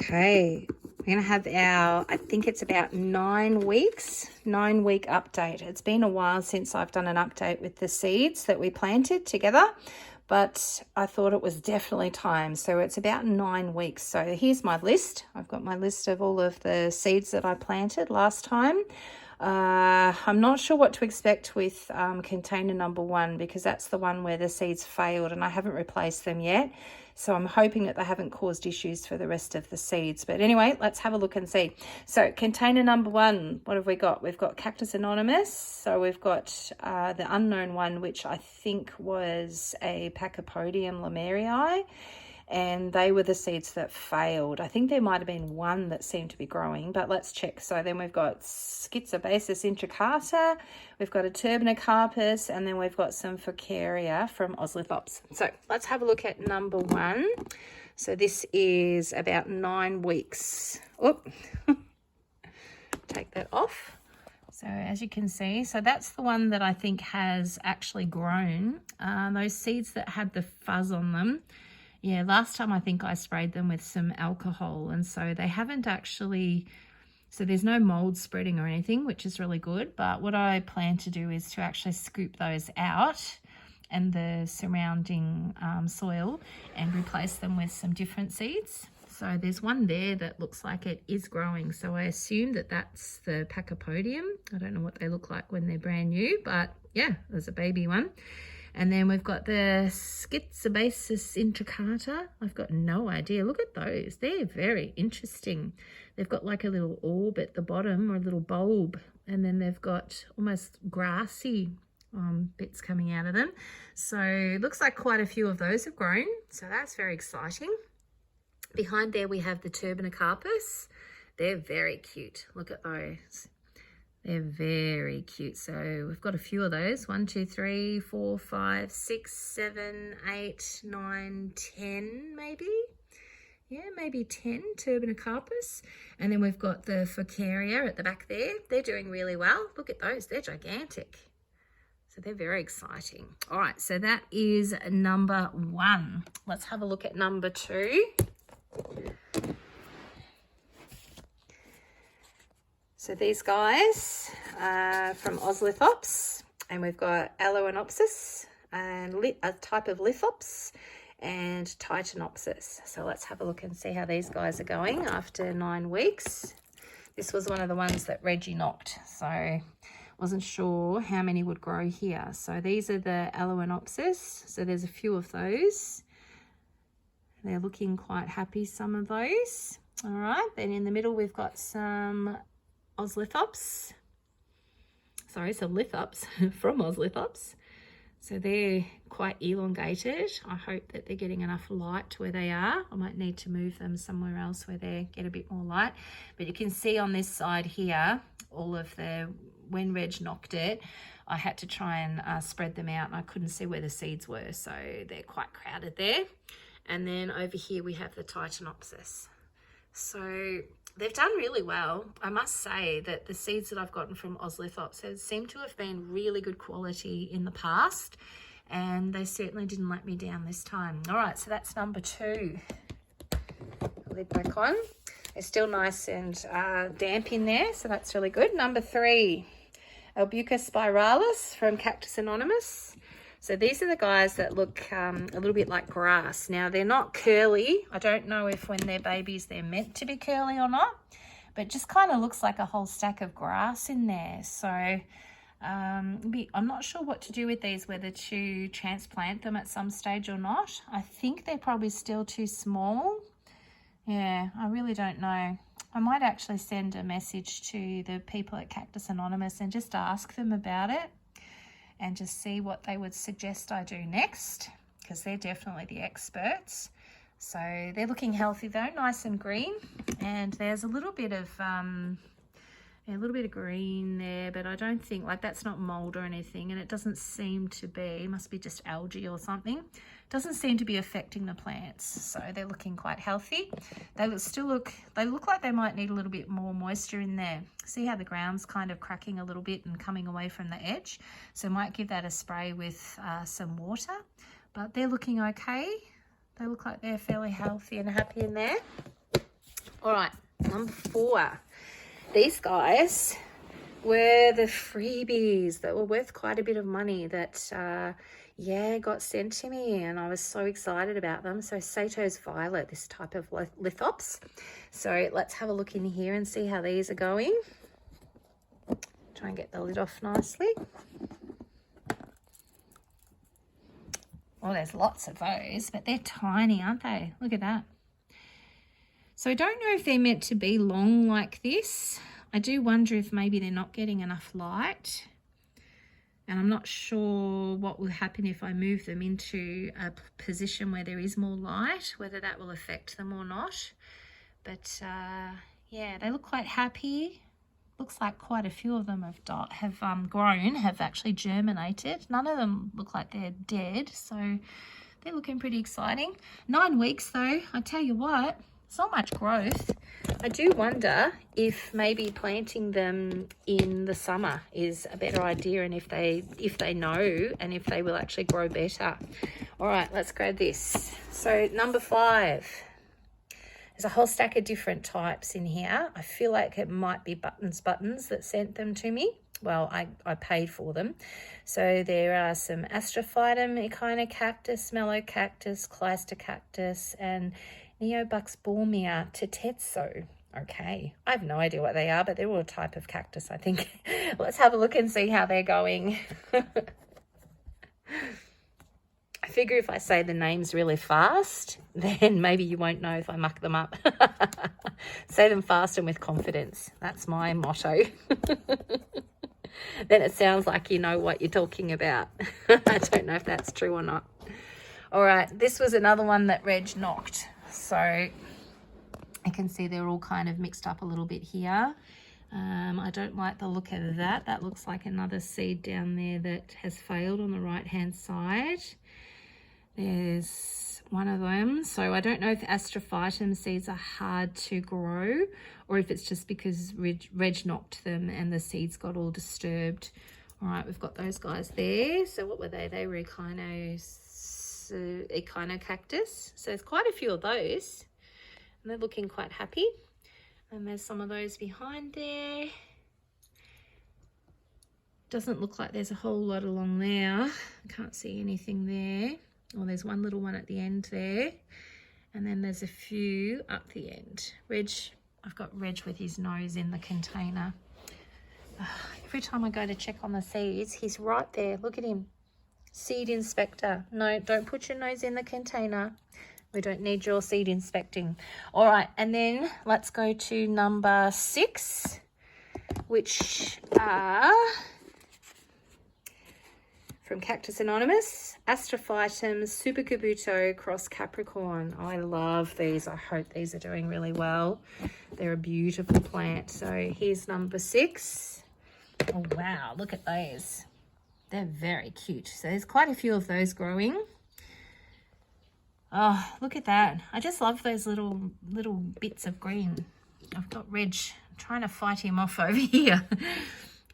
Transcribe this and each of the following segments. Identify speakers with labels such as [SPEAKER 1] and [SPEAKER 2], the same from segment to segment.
[SPEAKER 1] Okay, we're going to have our, I think it's about 9 weeks, 9-week update. It's been a while since I've done an update with the seeds that we planted together, but I thought it was definitely time. So it's about 9 weeks. So here's my list. I've got my list of all of the seeds that I planted last time. I'm not sure what to expect with container number 1, because that's the one where the seeds failed and I haven't replaced them yet. So I'm hoping that they haven't caused issues for the rest of the seeds. But anyway, let's have a look and see. So container number 1, what have we got? We've got Cactus Anonymous. So we've got the unknown one, which I think was a Pachypodium lomerii. And they were the seeds that failed. I think there might have been one that seemed to be growing, but let's check. So then we've got Schizobasis intricata, we've got a Turbinocarpus, and then we've got some Furcaria from Oslithops. So let's have a look at number 1. So this is about 9 weeks. Oh, take that off. So as you can see, so that's the one that I think has actually grown. Those seeds that had the fuzz on them, yeah, last time I think I sprayed them with some alcohol, and so they haven't actually, so there's no mold spreading or anything, which is really good. But what I plan to do is to actually scoop those out and the surrounding soil and replace them with some different seeds. So there's one there that looks like it is growing. So I assume that that's the Pachypodium. I don't know what they look like when they're brand new, but yeah, there's a baby one. And then we've got the Schizobasis intricata. I've got no idea. Look at those. They're very interesting. They've got like a little orb at the bottom, or a little bulb. And then they've got almost grassy bits coming out of them. So it looks like quite a few of those have grown. So that's very exciting. Behind there we have the Turbinocarpus. They're very cute. Look at those. They're very cute. So we've got a few of those. 1, 2, 3, 4, 5, 6, 7, 8, 9, 10 maybe. Yeah, maybe 10 Turbinocarpus. And then we've got the Furcaria at the back there. They're doing really well. Look at those. They're gigantic. So they're very exciting. All right, so that is number 1. Let's have a look at number 2. So these guys are from Oslithops, and we've got Aloenopsis and a type of Lithops and Titanopsis. So let's have a look and see how these guys are going after 9 weeks. This was one of the ones that Reggie knocked, so wasn't sure how many would grow here. So these are the Aloenopsis. So there's a few of those. They're looking quite happy, some of those. All right, then in the middle we've got some Oslithops. Sorry, so Lithops from Oslithops. So they're quite elongated. I hope that they're getting enough light where they are. I might need to move them somewhere else where they get a bit more light. But you can see on this side here, all of the, when Reg knocked it, I had to try and spread them out, and I couldn't see where the seeds were. So they're quite crowded there. And then over here we have the Titanopsis. So they've done really well. I must say that the seeds that I've gotten from Oslithops seem to have been really good quality in the past, and they certainly didn't let me down this time. All right, so that's number 2. Lid back on. It's still nice and damp in there, so that's really good. Number 3, Albuca spiralis from Cactus Anonymous. So these are the guys that look a little bit like grass. Now, they're not curly. I don't know if when they're babies they're meant to be curly or not, but it just kind of looks like a whole stack of grass in there. So I'm not sure what to do with these, whether to transplant them at some stage or not. I think they're probably still too small. Yeah, I really don't know. I might actually send a message to the people at Cactus Anonymous and just ask them about it, and just see what they would suggest I do next, because they're definitely the experts. So they're looking healthy though, nice and green, and there's a little bit of green there, but I don't think, like, that's not mold or anything, and it doesn't seem to be, it must be just algae or something. Doesn't seem to be affecting the plants, so they're looking quite healthy. They look like they might need a little bit more moisture in there. See how the ground's kind of cracking a little bit and coming away from the edge, so might give that a spray with some water. But they're looking okay. They look like they're fairly healthy and happy in there. All right, number 4. These guys were the freebies that were worth quite a bit of money that, got sent to me, and I was so excited about them. So Sato's Violet, this type of lithops. So let's have a look in here and see how these are going. Try and get the lid off nicely. Well, there's lots of those, but they're tiny, aren't they? Look at that. So I don't know if they're meant to be long like this. I do wonder if maybe they're not getting enough light. And I'm not sure what will happen if I move them into a position where there is more light, whether that will affect them or not. But yeah, they look quite happy. Looks like quite a few of them have grown, have actually germinated. None of them look like they're dead, so they're looking pretty exciting. 9 weeks though, I tell you what, it's not much growth. I do wonder if maybe planting them in the summer is a better idea, and if they know and if they will actually grow better. All right, let's grab this. So number 5. There's a whole stack of different types in here. I feel like it might be Buttons that sent them to me. Well, I paid for them. So there are some Astrophytum, Echina cactus, Mellow cactus, Clyster cactus, and Neobuxbaumia tetetso. Okay, I have no idea what they are, but they're all a type of cactus, I think. Let's have a look and see how they're going. I figure if I say the names really fast, then maybe you won't know if I muck them up. Say them fast and with confidence. That's my motto. Then it sounds like you know what you're talking about. I don't know if that's true or not. All right, this was another one that Reg knocked. So I can see they're all kind of mixed up a little bit here. I don't like the look of that. That looks like another seed down there that has failed on the right-hand side. There's one of them. So I don't know if Astrophytum seeds are hard to grow, or if it's just because Reg knocked them and the seeds got all disturbed. All right, we've got those guys there. So what were they? They were Echino cactus. So there's quite a few of those, and they're looking quite happy. And there's some of those behind there. Doesn't look like there's a whole lot along there. I can't see anything there. Well, there's one little one at the end there, and then there's a few up the end. I've got Reg with his nose in the container. Every time I go to check on the seeds, he's right there. Look at him. Seed inspector. No, don't put your nose in the container. We don't need your seed inspecting. All right, and then let's go to number 6, which are from Cactus Anonymous, Astrophytum Super Kabuto Cross Capricorn. I love these. I hope these are doing really well. They're a beautiful plant. So here's number 6. Oh, wow, look at those. They're very cute. So there's quite a few of those growing. Oh, look at that. I just love those little bits of green. I've got Reg trying to fight him off over here.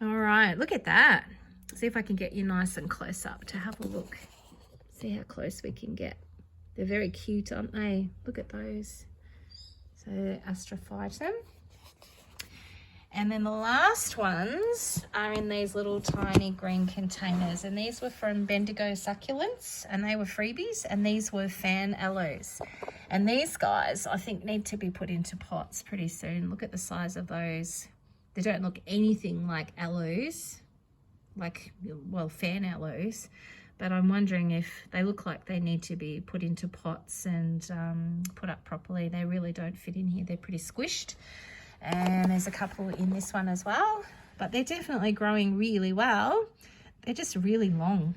[SPEAKER 1] All right, look at that. See if I can get you nice and close up to have a look. See how close we can get. They're very cute, aren't they? Look at those. So Astrophytum. And then the last ones are in these little tiny green containers. And these were from Bendigo Succulents, and they were freebies. And these were Fan Aloes. And these guys, I think, need to be put into pots pretty soon. Look at the size of those. They don't look anything like aloes, Fan Aloes. But I'm wondering if they look like they need to be put into pots and put up properly. They really don't fit in here. They're pretty squished. And there's a couple in this one as well, but they're definitely growing really well. They're just really long.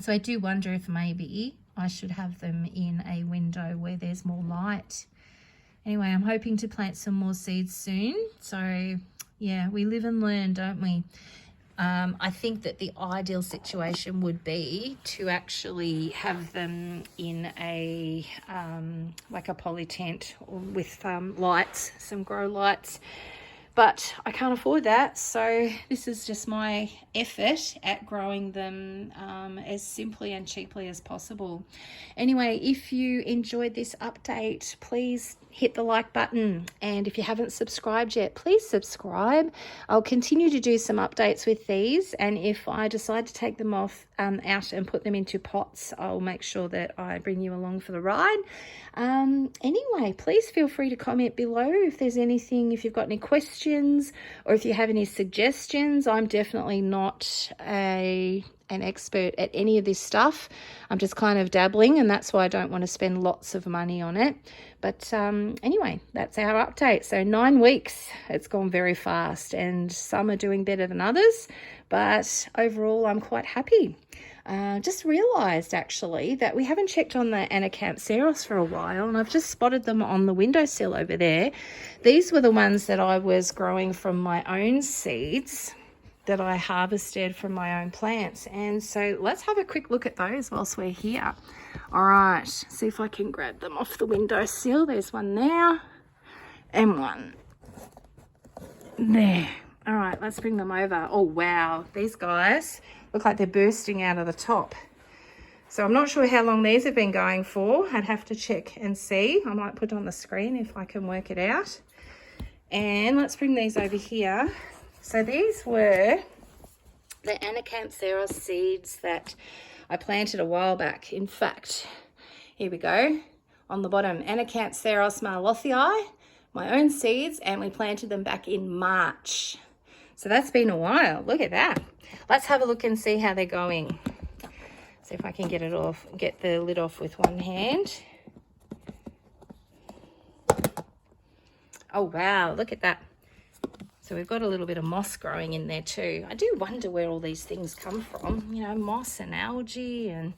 [SPEAKER 1] So I do wonder if maybe I should have them in a window where there's more light. Anyway, I'm hoping to plant some more seeds soon. So yeah, we live and learn, don't we? I think that the ideal situation would be to actually have them in a like a poly tent with lights, some grow lights, but I can't afford that, so this is just my effort at growing them as simply and cheaply as possible. Anyway, if you enjoyed this update, please hit the like button, and if you haven't subscribed yet, please subscribe. I'll continue to do some updates with these, and if I decide to take them off out and put them into pots, I'll make sure that I bring you along for the ride. Anyway, please feel free to comment below if there's anything, if you've got any questions or if you have any suggestions. I'm definitely not an expert at any of this stuff. I'm just kind of dabbling, and that's why I don't want to spend lots of money on it. But anyway, that's our update. So 9 weeks, it's gone very fast, and some are doing better than others, but overall I'm quite happy. Just realised actually that we haven't checked on the Anacanthus for a while, and I've just spotted them on the windowsill over there. These were the ones that I was growing from my own seeds that I harvested from my own plants. And so let's have a quick look at those whilst we're here. All right, see if I can grab them off the windowsill. There's one there and one there. All right, let's bring them over. Oh wow, these guys look like they're bursting out of the top. So I'm not sure how long these have been going for. I'd have to check and see. I might put it on the screen if I can work it out. And let's bring these over here. So these were the Anacanthus seeds that I planted a while back. In fact, here we go. On the bottom, Anacanthus marlothii, my own seeds, and we planted them back in March. So that's been a while. Look at that. Let's have a look and see how they're going. See if I can get it off, get the lid off with one hand. Oh wow, look at that. So we've got a little bit of moss growing in there too. I do wonder where all these things come from, you know, moss and algae and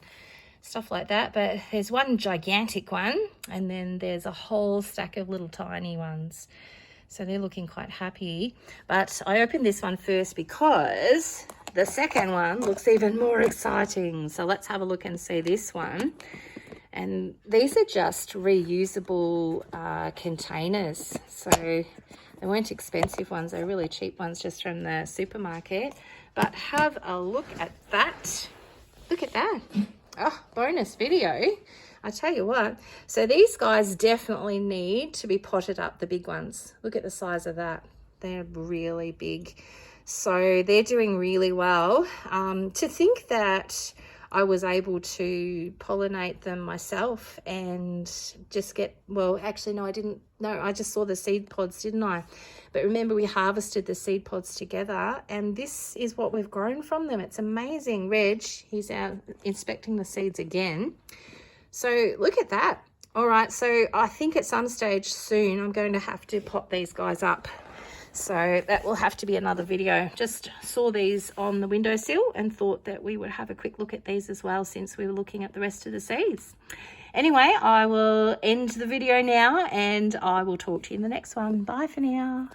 [SPEAKER 1] stuff like that. But there's one gigantic one, and then there's a whole stack of little tiny ones. So they're looking quite happy. But I opened this one first because the second one looks even more exciting. So let's have a look and see this one. And these are just reusable containers. So they weren't expensive ones, they're really cheap ones just from the supermarket. But have a look at that. Look at that. Oh, bonus video. I tell you what. So these guys definitely need to be potted up, the big ones. Look at the size of that. They're really big. So they're doing really well. To think that I was able to pollinate them myself and just get, well, actually, no, I didn't. No, I just saw the seed pods, didn't I? But remember, we harvested the seed pods together, and this is what we've grown from them. It's amazing. Reg, he's out inspecting the seeds again. So look at that. All right, so I think at some stage soon I'm going to have to pot these guys up. So that will have to be another video. Just saw these on the windowsill and thought that we would have a quick look at these as well, since we were looking at the rest of the seeds. Anyway, I will end the video now, and I will talk to you in the next one. Bye for now.